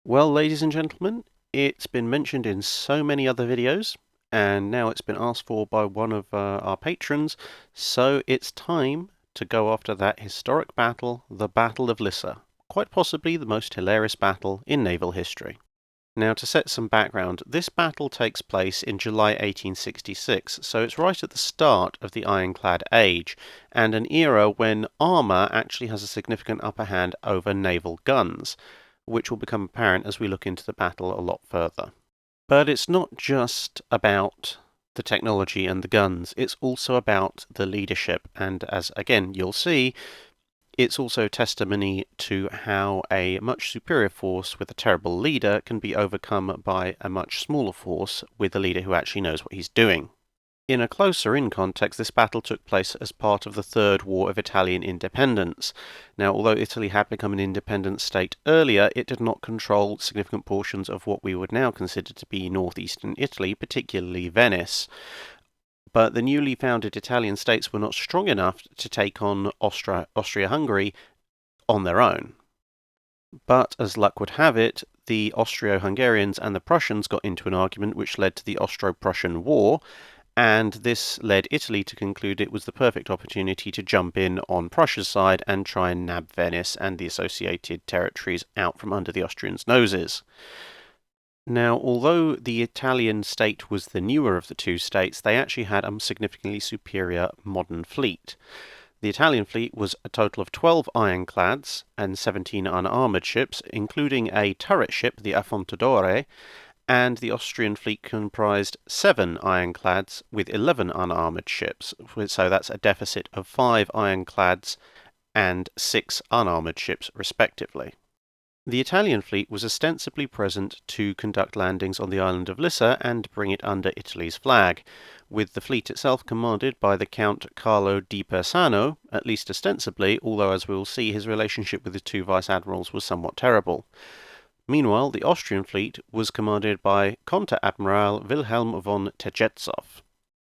Well, ladies and gentlemen, it's been mentioned in so many other videos, and now it's been asked for by one of our patrons, so it's time to go after that historic battle, the Battle of Lissa, quite possibly the most hilarious battle in naval history. Now, to set some background, this battle takes place in July 1866, so it's right at the start of the ironclad age, and an era when armour actually has a significant upper hand over naval guns, which will become apparent as we look into the battle a lot further. But it's not just about the technology and the guns, it's also about the leadership, and as again you'll see, it's also testimony to how a much superior force with a terrible leader can be overcome by a much smaller force with a leader who actually knows what he's doing. In a closer-in context, this battle took place as part of the Third War of Italian Independence. Now, although Italy had become an independent state earlier, it did not control significant portions of what we would now consider to be northeastern Italy, particularly Venice. But the newly founded Italian states were not strong enough to take on Austria-Hungary on their own. But as luck would have it, the Austro-Hungarians and the Prussians got into an argument which led to the Austro-Prussian War, and this led Italy to conclude it was the perfect opportunity to jump in on Prussia's side and try and nab Venice and the associated territories out from under the Austrians' noses. Now, although the Italian state was the newer of the two states, they actually had a significantly superior modern fleet. The Italian fleet was a total of 12 ironclads and 17 unarmoured ships, including a turret ship, the Affontadore, and the Austrian fleet comprised 7 ironclads with 11 unarmoured ships, so that's a deficit of 5 ironclads and 6 unarmoured ships, respectively. The Italian fleet was ostensibly present to conduct landings on the island of Lissa and bring it under Italy's flag, with the fleet itself commanded by the Count Carlo di Persano, at least ostensibly, although as we will see his relationship with the two vice-admirals was somewhat terrible. Meanwhile, the Austrian fleet was commanded by Admiral Wilhelm von Tegethoff.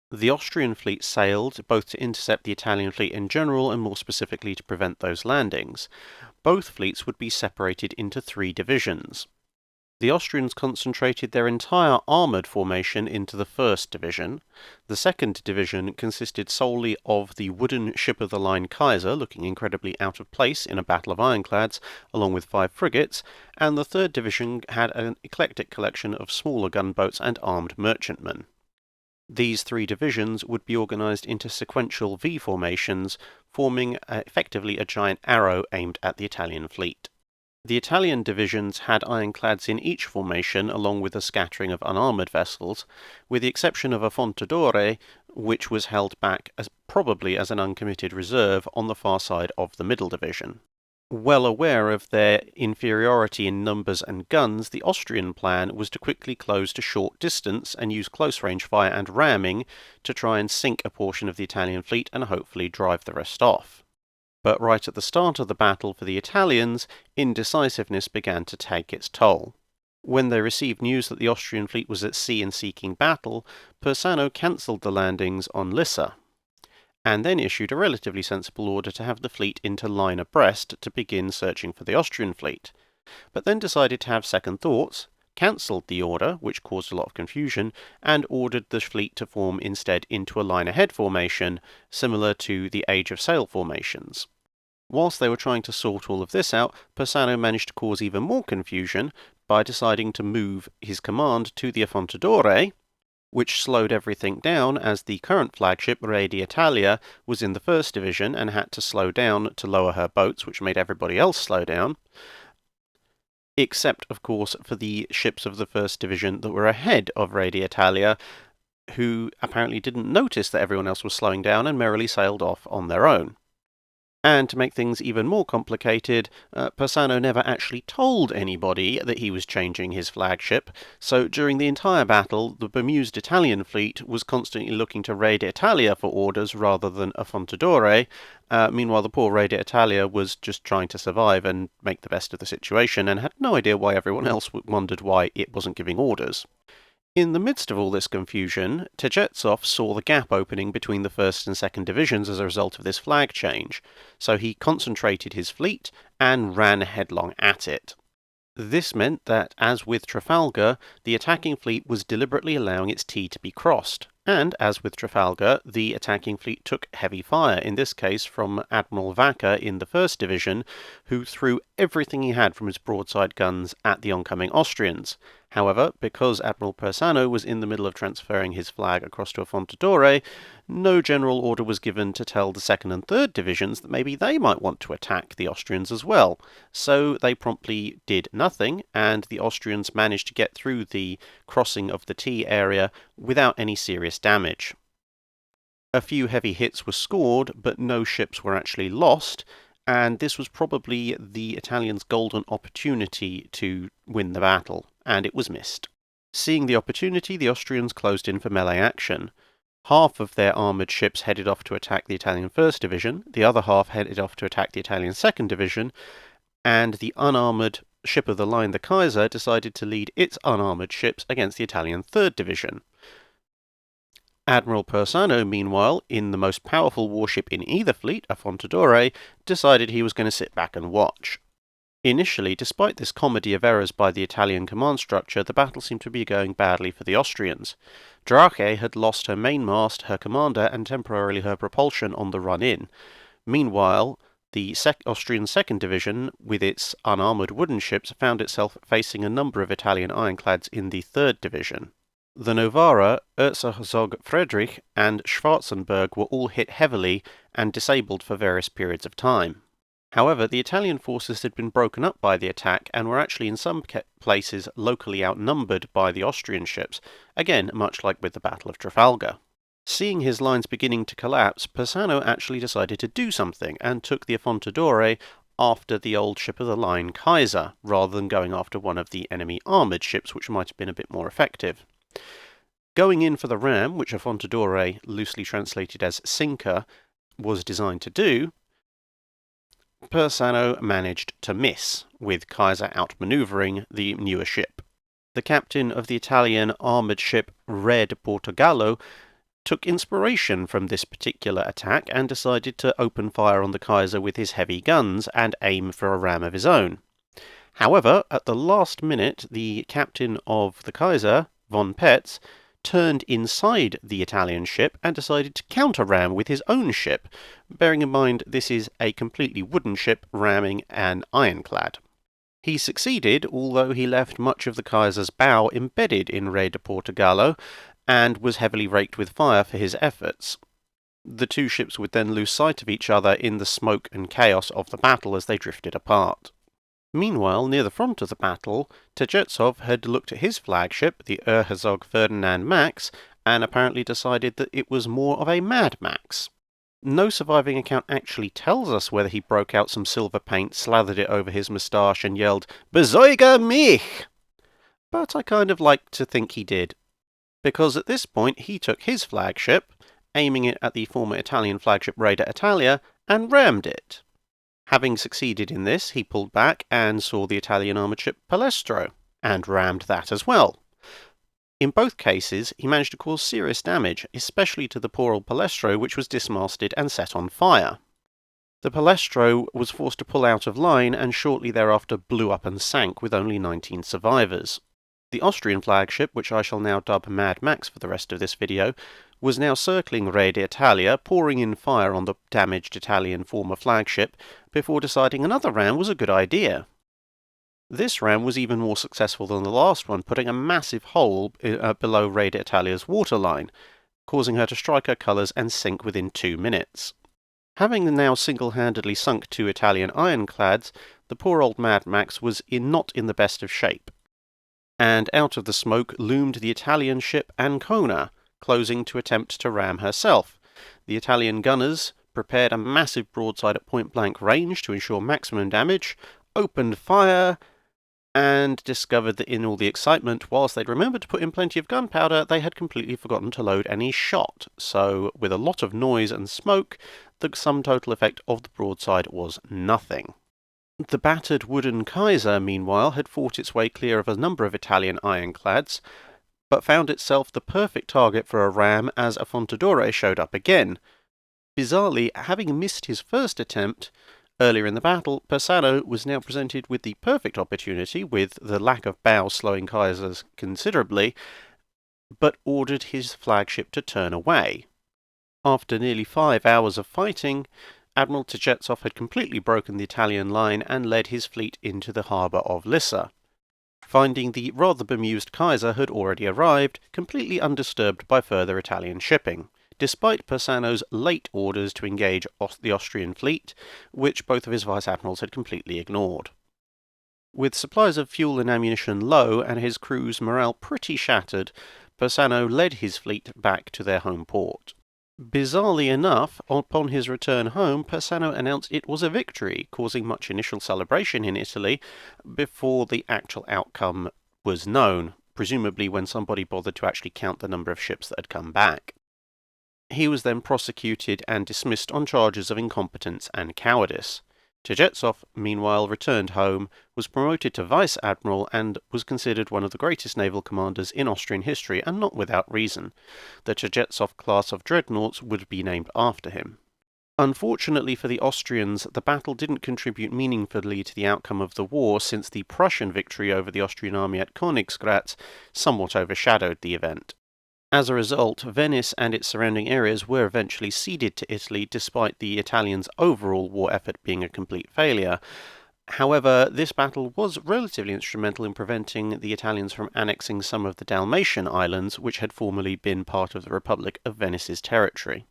The Austrian fleet sailed both to intercept the Italian fleet in general and more specifically to prevent those landings. Both fleets would be separated into 3 divisions. The Austrians concentrated their entire armoured formation into the 1st Division. The 2nd Division consisted solely of the wooden ship-of-the-line Kaiser, looking incredibly out of place in a battle of ironclads, along with 5 frigates, and the 3rd Division had an eclectic collection of smaller gunboats and armed merchantmen. These 3 divisions would be organised into sequential V formations, forming effectively a giant arrow aimed at the Italian fleet. The Italian divisions had ironclads in each formation, along with a scattering of unarmoured vessels, with the exception of Affontadore, which was held back probably as an uncommitted reserve on the far side of the middle division. Well aware of their inferiority in numbers and guns, the Austrian plan was to quickly close to short distance and use close-range fire and ramming to try and sink a portion of the Italian fleet and hopefully drive the rest off. But right at the start of the battle for the Italians, indecisiveness began to take its toll. When they received news that the Austrian fleet was at sea and seeking battle, Persano cancelled the landings on Lissa, and then issued a relatively sensible order to have the fleet into line abreast to begin searching for the Austrian fleet, but then decided to have second thoughts, cancelled the order, which caused a lot of confusion, and ordered the fleet to form instead into a line-ahead formation, similar to the Age of Sail formations. Whilst they were trying to sort all of this out, Persano managed to cause even more confusion by deciding to move his command to the Affontadore, which slowed everything down as the current flagship, Re d'Italia, was in the 1st Division and had to slow down to lower her boats, which made everybody else slow down, except, of course, for the ships of the 1st Division that were ahead of Re d'Italia, who apparently didn't notice that everyone else was slowing down and merrily sailed off on their own. And to make things even more complicated, Persano never actually told anybody that he was changing his flagship, so during the entire battle, the bemused Italian fleet was constantly looking to Re d'Italia for orders rather than Affontadore. Meanwhile, the poor Re d'Italia was just trying to survive and make the best of the situation, and had no idea why everyone else wondered why it wasn't giving orders. In the midst of all this confusion, Tegethoff saw the gap opening between the 1st and 2nd Divisions as a result of this flag change, so he concentrated his fleet and ran headlong at it. This meant that, as with Trafalgar, the attacking fleet was deliberately allowing its T to be crossed, and, as with Trafalgar, the attacking fleet took heavy fire, in this case from Admiral Vaca in the 1st Division, who threw everything he had from his broadside guns at the oncoming Austrians. However, because Admiral Persano was in the middle of transferring his flag across to Affontadore, no general order was given to tell the 2nd and 3rd Divisions that maybe they might want to attack the Austrians as well. So they promptly did nothing, and the Austrians managed to get through the crossing of the T area without any serious damage. A few heavy hits were scored, but no ships were actually lost, and this was probably the Italians' golden opportunity to win the battle, and it was missed. Seeing the opportunity, the Austrians closed in for melee action. Half of their armoured ships headed off to attack the Italian 1st Division, the other half headed off to attack the Italian 2nd Division, and the unarmoured ship of the line, the Kaiser, decided to lead its unarmoured ships against the Italian 3rd Division. Admiral Persano, meanwhile, in the most powerful warship in either fleet, Affontadore, decided he was going to sit back and watch. Initially, despite this comedy of errors by the Italian command structure, the battle seemed to be going badly for the Austrians. Drache had lost her mainmast, her commander, and temporarily her propulsion on the run-in. Meanwhile, the Austrian 2nd Division, with its unarmoured wooden ships, found itself facing a number of Italian ironclads in the 3rd Division. The Novara, Erzherzog Friedrich, and Schwarzenberg were all hit heavily and disabled for various periods of time. However, the Italian forces had been broken up by the attack and were actually in some places locally outnumbered by the Austrian ships, again much like with the Battle of Trafalgar. Seeing his lines beginning to collapse, Persano actually decided to do something and took the Affontadore after the old ship of the line Kaiser, rather than going after one of the enemy armoured ships, which might have been a bit more effective. Going in for the ram, which Affontadore, loosely translated as sinker, was designed to do, Persano managed to miss, with Kaiser outmanoeuvring the newer ship. The captain of the Italian armoured ship Re de Portogallo took inspiration from this particular attack and decided to open fire on the Kaiser with his heavy guns and aim for a ram of his own. However, at the last minute, the captain of the Kaiser, von Petz, turned inside the Italian ship and decided to counter-ram with his own ship, bearing in mind this is a completely wooden ship ramming an ironclad. He succeeded, although he left much of the Kaiser's bow embedded in Re de Portogallo, and was heavily raked with fire for his efforts. The two ships would then lose sight of each other in the smoke and chaos of the battle as they drifted apart. Meanwhile, near the front of the battle, Tegethoff had looked at his flagship, the Erzherzog Ferdinand Max, and apparently decided that it was more of a Mad Max. No surviving account actually tells us whether he broke out some silver paint, slathered it over his moustache, and yelled, "Bezeuge Mich!" But I kind of like to think he did, because at this point he took his flagship, aiming it at the former Italian flagship Re d'Italia, and rammed it. Having succeeded in this, he pulled back and saw the Italian armoured ship Palestro, and rammed that as well. In both cases, he managed to cause serious damage, especially to the poor old Palestro, which was dismasted and set on fire. The Palestro was forced to pull out of line and shortly thereafter blew up and sank with only 19 survivors. The Austrian flagship, which I shall now dub Mad Max for the rest of this video, was now circling Re d'Italia, pouring in fire on the damaged Italian former flagship, before deciding another ram was a good idea. This ram was even more successful than the last one, putting a massive hole below Re d'Italia's waterline, causing her to strike her colours and sink within 2 minutes. Having now single-handedly sunk 2 Italian ironclads, the poor old Mad Max was not in the best of shape. And out of the smoke loomed the Italian ship Ancona, closing to attempt to ram herself. The Italian gunners prepared a massive broadside at point-blank range to ensure maximum damage, opened fire, and discovered that in all the excitement, whilst they'd remembered to put in plenty of gunpowder, they had completely forgotten to load any shot. So, with a lot of noise and smoke, the sum total effect of the broadside was nothing. The battered wooden Kaiser, meanwhile, had fought its way clear of a number of Italian ironclads, but found itself the perfect target for a ram as Affontadore showed up again. Bizarrely, having missed his first attempt, Earlier in the battle, Persano was now presented with the perfect opportunity, with the lack of bows slowing Kaisers considerably, but ordered his flagship to turn away. After nearly 5 hours of fighting, Admiral Tegethoff had completely broken the Italian line and led his fleet into the harbour of Lissa. Finding the rather bemused Kaiser had already arrived, completely undisturbed by further Italian shipping, despite Persano's late orders to engage the Austrian fleet, which both of his vice-admirals had completely ignored. With supplies of fuel and ammunition low and his crew's morale pretty shattered, Persano led his fleet back to their home port. Bizarrely enough, upon his return home, Persano announced it was a victory, causing much initial celebration in Italy before the actual outcome was known, presumably when somebody bothered to actually count the number of ships that had come back. He was then prosecuted and dismissed on charges of incompetence and cowardice. Tegethoff, meanwhile, returned home, was promoted to vice-admiral, and was considered one of the greatest naval commanders in Austrian history, and not without reason. The Tegethoff class of dreadnoughts would be named after him. Unfortunately for the Austrians, the battle didn't contribute meaningfully to the outcome of the war, since the Prussian victory over the Austrian army at Königsgrätz somewhat overshadowed the event. As a result, Venice and its surrounding areas were eventually ceded to Italy, despite the Italians' overall war effort being a complete failure. However, this battle was relatively instrumental in preventing the Italians from annexing some of the Dalmatian islands, which had formerly been part of the Republic of Venice's territory.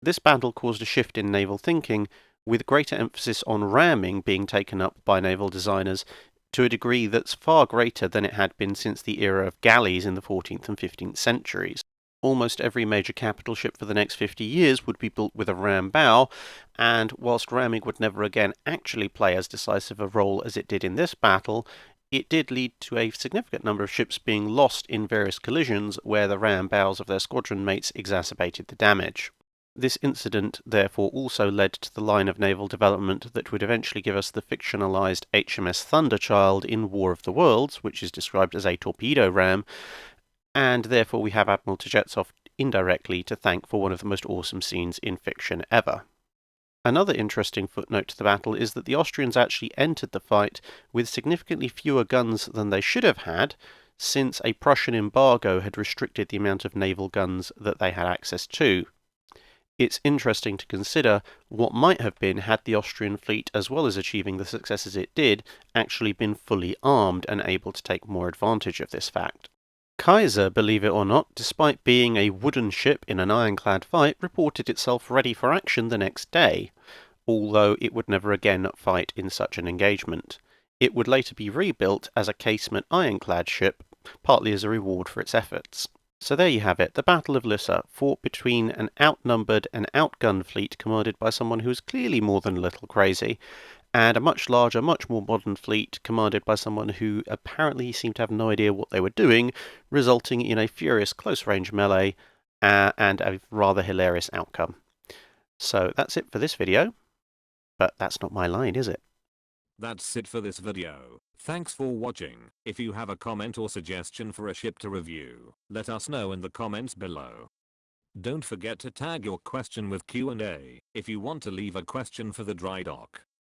This battle caused a shift in naval thinking, with greater emphasis on ramming being taken up by naval designers, to a degree that's far greater than it had been since the era of galleys in the 14th and 15th centuries. Almost every major capital ship for the next 50 years would be built with a ram bow, and whilst ramming would never again actually play as decisive a role as it did in this battle, it did lead to a significant number of ships being lost in various collisions where the ram bows of their squadron mates exacerbated the damage. This incident therefore also led to the line of naval development that would eventually give us the fictionalized HMS Thunderchild in War of the Worlds, which is described as a torpedo ram, and therefore we have Admiral Tegethoff indirectly to thank for one of the most awesome scenes in fiction ever. Another interesting footnote to the battle is that the Austrians actually entered the fight with significantly fewer guns than they should have had, since a Prussian embargo had restricted the amount of naval guns that they had access to. It's interesting to consider what might have been had the Austrian fleet, as well as achieving the successes it did, actually been fully armed and able to take more advantage of this fact. Kaiser, believe it or not, despite being a wooden ship in an ironclad fight, reported itself ready for action the next day, although it would never again fight in such an engagement. It would later be rebuilt as a casement ironclad ship, partly as a reward for its efforts. So there you have it, the Battle of Lissa, fought between an outnumbered and outgunned fleet commanded by someone who was clearly more than a little crazy, and a much larger, much more modern fleet commanded by someone who apparently seemed to have no idea what they were doing, resulting in a furious close-range melee and a rather hilarious outcome. So that's it for this video, but that's not my line, is it? That's it for this video. Thanks for watching. If you have a comment or suggestion for a ship to review, let us know in the comments below. Don't forget to tag your question with Q&A if you want to leave a question for the dry dock.